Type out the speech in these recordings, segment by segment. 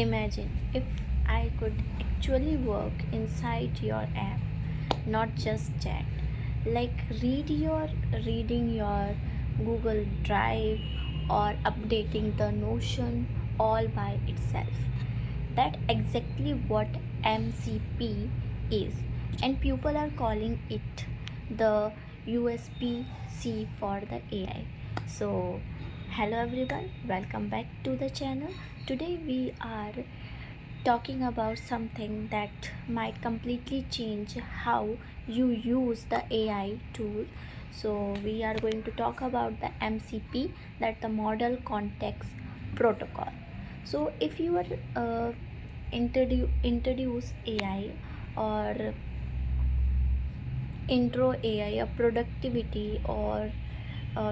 Imagine if I could actually work inside your app, not just chat. Like reading your Google Drive or updating the Notion all by itself. That exactly what MCP is, and people are calling it the USPC for the AI. So, hello everyone, welcome back to the channel. Today we are talking about something that might completely change how you use the AI tool. So, we are going to talk about the MCP, that the Model Context Protocol. So, if you are introduce AI or intro AI, a productivity, or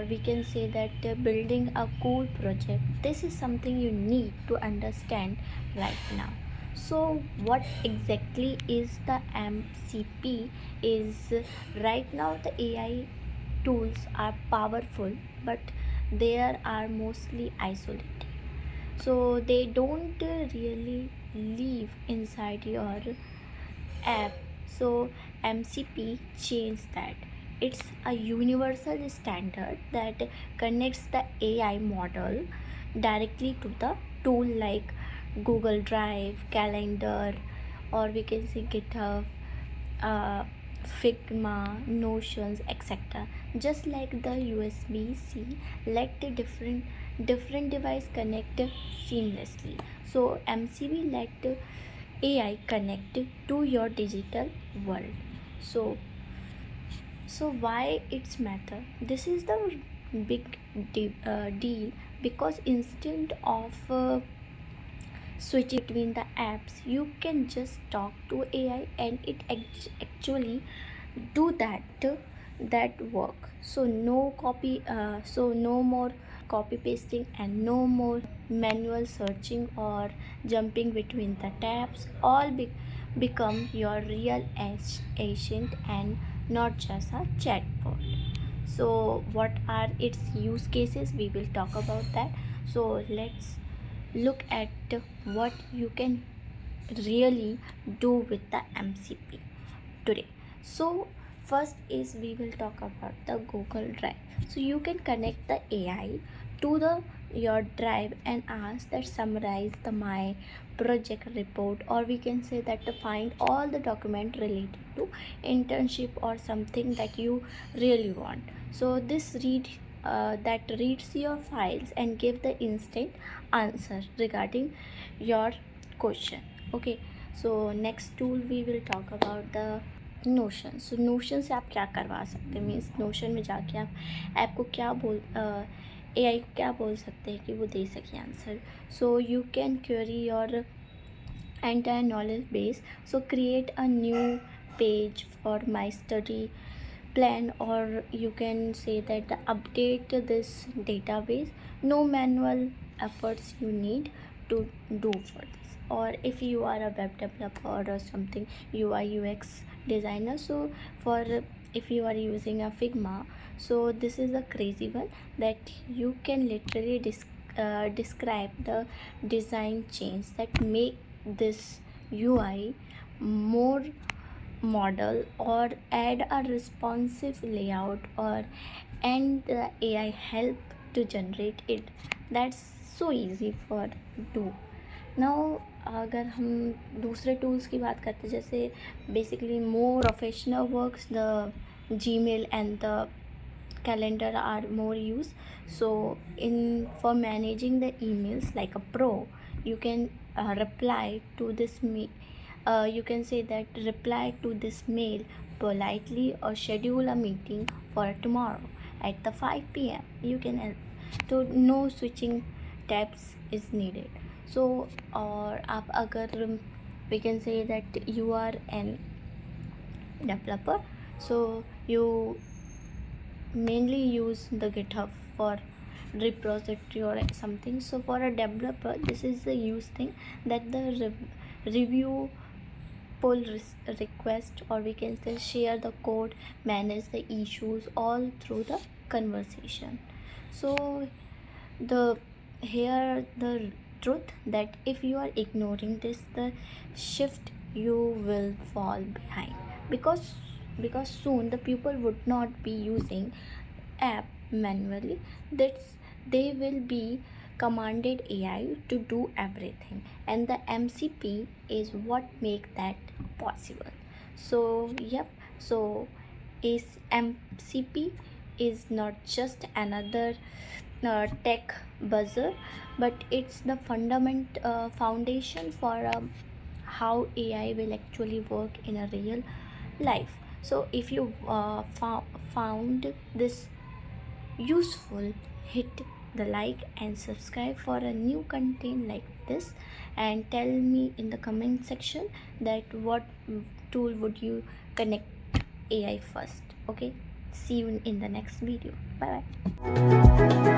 we can say that building a cool project, this is something you need to understand right now. So what exactly is the MCP is right now the AI tools are powerful, but they are mostly isolated, so they don't really live inside your app. So MCP changed that. It's a universal standard that connects the AI model directly to the tool like Google Drive, Calendar, or we can say GitHub, uh, Figma, Notions, etc. Just like the USB-C, let the different device connect seamlessly. So MCB let AI connect to your digital world. So why it's matter? This is the big deal, because instead of switching between the apps, you can just talk to AI and it actually do that work. So no more copy pasting and no more manual searching or jumping between the tabs. All become your real agent and not just a chatbot. So what are its use cases? We will talk about that. So let's look at what you can really do with the MCP today. So first is we will talk about the Google Drive. So you can connect the AI to the your drive and ask that summarize the my project report, or we can say that to find all the document related to internship or something that you really want. So this that reads your files and give the instant answer regarding your question. Okay, so next tool we will talk about the notion. So notion से आप क्या करवा सकते हैं, means notion में जाके आप app को क्या बोल AI को क्या बोल सकते हैं कि वो दे सके answer. So you can query your entire knowledge base. So create a new page for my study plan, or you can say that update this database. No manual efforts you need to do for this. Or if you are a web developer or something, UI UX designer, so for if you are using a Figma, so this is a crazy one that you can literally describe the design change that make this UI more model, or add a responsive layout, or and the AI help to generate it. That's so easy for do. Now अगर हम दूसरे tools की बात करते हैं, जैसे basically more professional works, the Gmail and the calendar are more used. So in for managing the emails like a pro, you can reply to this you can say that reply to this mail politely, or schedule a meeting for tomorrow at the 5 p.m. You can so no switching tabs is needed. So or आप अगर we can say that you are an developer, so you mainly use the GitHub for repository or something. So for a developer, this is the use thing that the review, pull request, or we can say share the code, manage the issues all through the conversation. So the here the truth that if you are ignoring this the shift, you will fall behind, because soon the people would not be using app manually. That's they will be commanded AI to do everything, and the MCP is what make that possible. So yep, so is MCP is not just another tech buzzer, but it's the foundation for how AI will actually work in a real life. So if you found this useful, hit the like and subscribe for a new content like this, and tell me in the comment section that what tool would you connect AI first. Okay, see you in the next video. Bye bye.